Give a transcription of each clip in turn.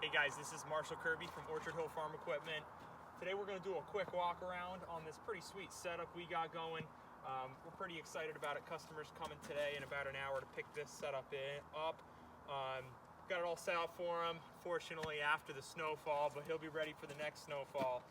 Hey guys, this is Marshall Kirby from Orchard Hill Farm Equipment. Today we're going to do a quick walk around on this pretty sweet setup we got going. We're pretty excited about it. Customers coming today in about an hour to pick this setup up. Got it all set out for him, fortunately after the snowfall, but he'll be ready for the next snowfall.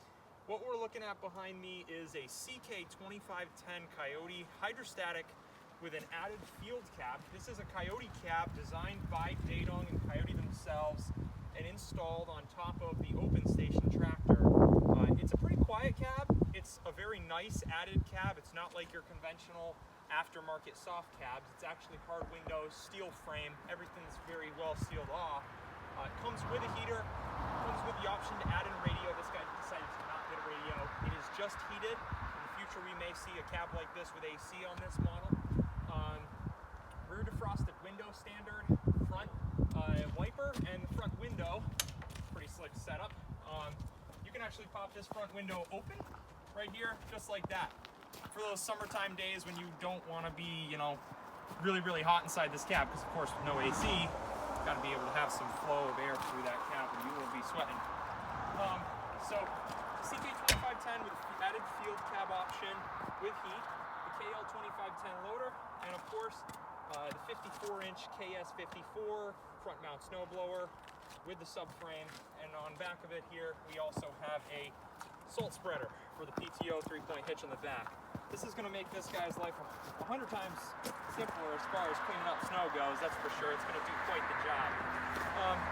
What we're looking at behind me is a CK2510 Kioti hydrostatic with an added field cap. This is a Kioti cab designed by Deadening and Kioti themselves and installed on top of the open station tractor. It's a pretty quiet cab. It's a very nice added cab. It's not like your conventional aftermarket soft cabs. It's actually hard windows, steel frame, everything's very well sealed off. It comes with a heater, comes with the option to add in a radio. This guy decided to not get a radio. It is just heated. In the future we may see a cab like this with AC on this model. Rear defrosted window standard, front wiper, and the front window, pretty slick setup. You can actually pop this front window open right here, just like that. For those summertime days when you don't want to be, really hot inside this cab, because of course with no AC, you've got to be able to have some flow of air through that cab or you will be sweating. So CK2510 with added field cab option with heat, the KL2510 loader, and of course the 54-inch KS54 front mount snowblower with the subframe, and on back of it here we also have a salt spreader for the PTO 3-point hitch on the back. This is going to make this guy's life 100 times simpler as far as cleaning up snow goes, that's for sure. It's going to do quite the job.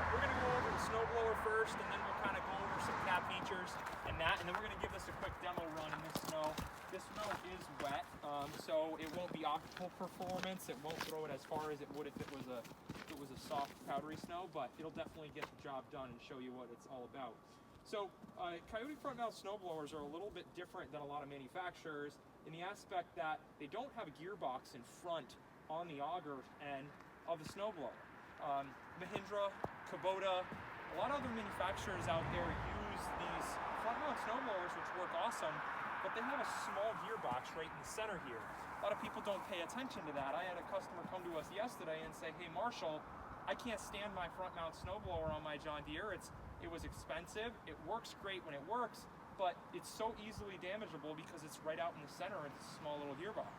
We're going to go over the snowblower first, and then we'll kind of go over some cab features and then we're going to give this a quick demo run in this snow. This snow is wet, so it won't be optimal performance. It won't throw it as far as it would if it was a soft, powdery snow, but it'll definitely get the job done and show you what it's all about. So, Kioti front mount snowblowers are a little bit different than a lot of manufacturers in the aspect that they don't have a gearbox in front on the auger end of the snowblower. Mahindra, Kubota, a lot of other manufacturers out there use these front mount snowblowers, which work awesome, but they have a small gearbox right in the center here. A lot of people don't pay attention to that. I had a customer come to us yesterday and say, hey Marshall, I can't stand my front mount snowblower on my John Deere. It was expensive, it works great when it works, but it's so easily damageable because it's right out in the center and it's a small little gearbox.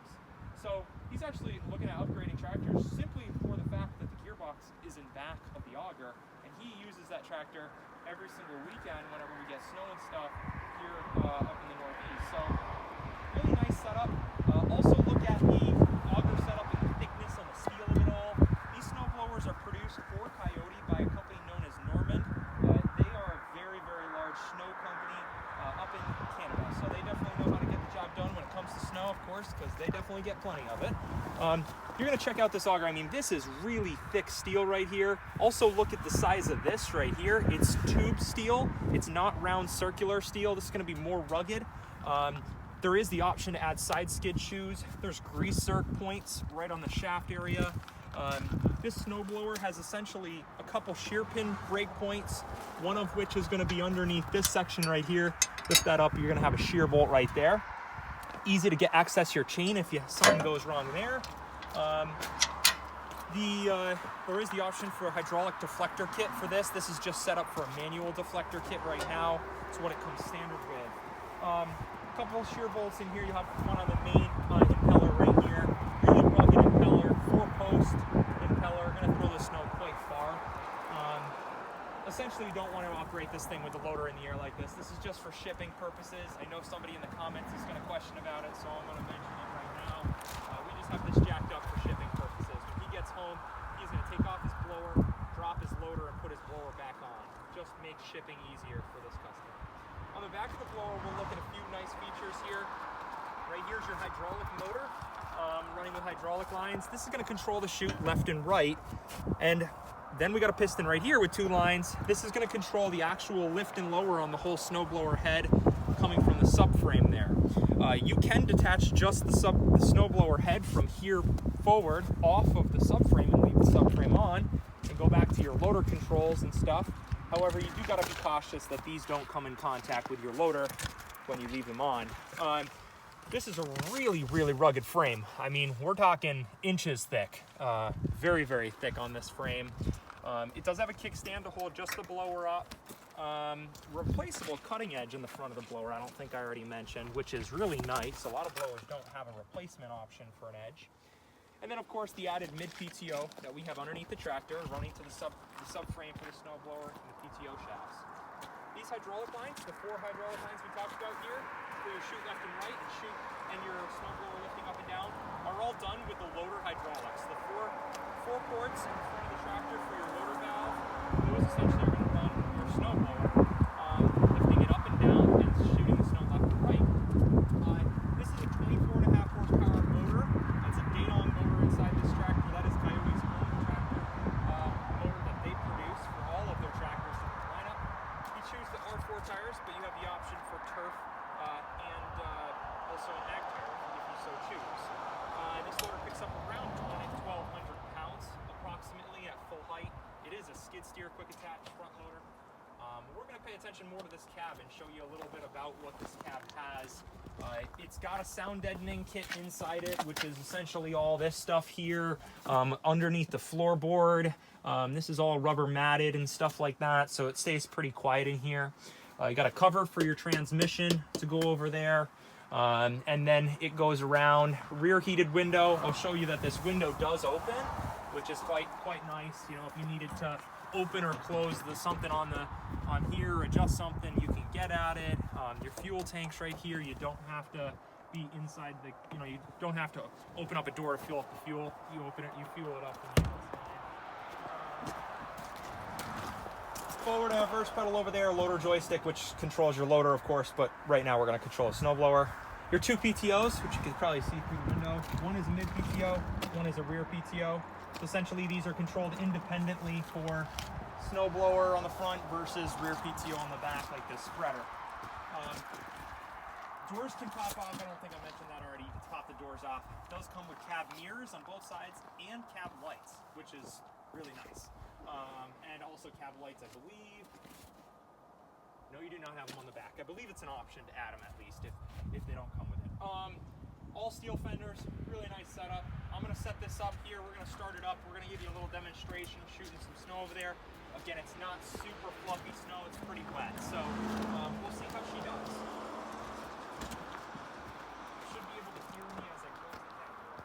So he's actually looking at upgrading tractors simply for the fact that the gearbox is in back of the auger, and he uses that tractor every single weekend whenever we get snow and stuff here up in the Northeast. So really nice setup. Also look at the auger setup and the thickness on the steel of it all. These snow blowers are produced for Kioti by a company known as Norman. They are a very large snow company up in Canada, so they definitely know how to get the job done when it comes to snow, of course, because they definitely get plenty of it. You're going to check out this auger. I mean, this is really thick steel right here. Also look at the size of this right here. It's tube steel. It's not round circular steel. This is going to be more rugged. There is the option to add side skid shoes. There's grease zerk points right on the shaft area. This snowblower has essentially a couple shear pin break points, one of which is going to be underneath this section right here. Lift that up, you're going to have a shear bolt right there. Easy to get access to your chain if something goes wrong there. There is the option for a hydraulic deflector kit for this. This is just set up for a manual deflector kit right now. It's what it comes standard with. A couple of shear bolts in here. You have one on the main impeller right here. Really rugged impeller, 4-post impeller. Going to throw the snow quite far. Essentially, you don't want to operate this thing with the loader in the air like this. This is just for shipping purposes. I know somebody in the comments is going to question about it, so I'm going to mention it right now. We just have this jacked up for shipping purposes. When he gets home, he's going to take off his blower, drop his loader, and put his blower back on. Just make shipping easier for this customer. On the back of the blower, we'll look at a few nice features here. Right here's your hydraulic motor, running with hydraulic lines. This is going to control the chute left and right, and then we got a piston right here with 2 lines. This is going to control the actual lift and lower on the whole snowblower head coming from the subframe there. You can detach just the snowblower head from here forward off of the subframe and leave the subframe on and go back to your loader controls and stuff. However, you do got to be cautious that these don't come in contact with your loader when you leave them on. This is a really rugged frame. I mean, we're talking inches thick. Very thick on this frame. It does have a kickstand to hold just the blower up. Replaceable cutting edge in the front of the blower, I don't think I already mentioned, which is really nice. A lot of blowers don't have a replacement option for an edge. And then of course the added mid-PTO that we have underneath the tractor, running to the subframe for the snowblower and the PTO shafts. These hydraulic lines, the 4 hydraulic lines we talked about here, for your chute left and right and your snowblower lifting up and down, are all done with the loader hydraulics. The four ports in front of the tractor for your loader valve, those essentially are going to run your snowblower, lifting it up and down and shooting the snow left and right. This is a 24.5 horsepower motor. That's a Deadening motor inside this tractor. That is Kiot's own tractor motor that they produce for all of their tractors in the lineup. You choose the R4 tires, but you have the option for turf and also an ag tire if you so choose. This loader picks up around 1,200 pounds approximately at full height. It is a skid steer quick attach front loader. We're going to pay attention more to this cab and show you a little bit about what this cab has. It's got a sound deadening kit inside it, which is essentially all this stuff here underneath the floorboard. This is all rubber matted and stuff like that, so it stays pretty quiet in here. You got a cover for your transmission to go over there. And then it goes around. Rear heated window. I'll show you that this window does open, which is quite nice. You know, if you needed to open or close something on here, or adjust something, you can get at it. Your fuel tank's right here. You don't have to be inside the, you don't have to open up a door to fill up the fuel. You open it, you fuel it up. And forward and reverse pedal over there, loader joystick, which controls your loader, of course, but right now we're going to control a snowblower. Your 2 PTOs, which you can probably see through the window. One is a mid PTO, one is a rear PTO. So essentially these are controlled independently for snowblower on the front versus rear PTO on the back, like this spreader. Doors can pop off. I don't think I mentioned that already. You can pop the doors off. It does come with cab mirrors on both sides and cab lights, which is really nice. And also cab lights, I believe. No, you do not have them on the back. I believe it's an option to add them at least if they don't come with it. All steel fenders, really nice setup. I'm gonna set this up here. We're gonna start it up. We're gonna give you a little demonstration of shooting some snow over there. Again, it's not super fluffy snow. It's pretty wet. So we'll see how she does. You should be able to hear me as I close the deck door.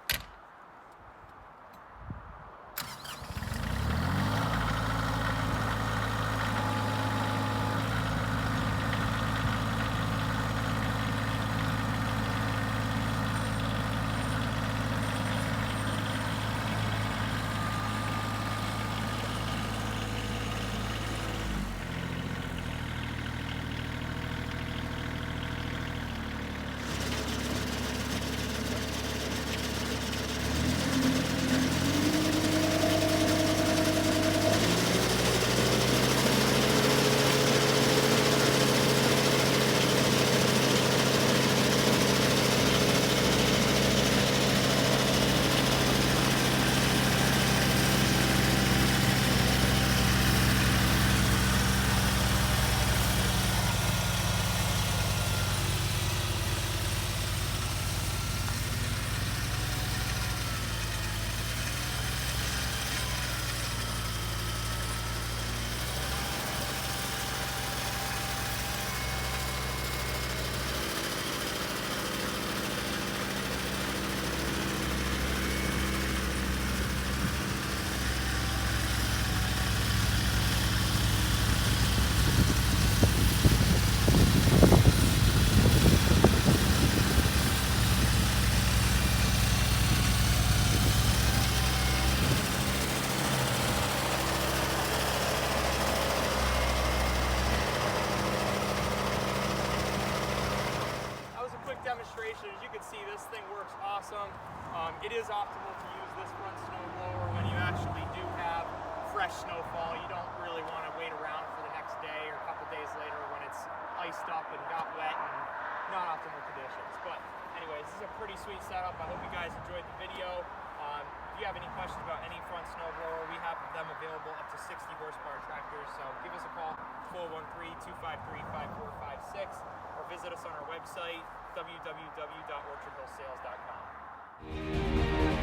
Demonstration. As you can see, this thing works awesome. It is optimal to use this front snow blower when you actually do have fresh snowfall. You don't really want to wait around for the next day or a couple days later when it's iced up and got wet and not optimal conditions. But anyways, this is a pretty sweet setup. I hope you guys enjoyed the video. If you have any questions about any front snow blower, we have them available up to 60 horsepower tractors. So give us a call, 413-253-5456, or visit us on our website, www.orchardhillsales.com.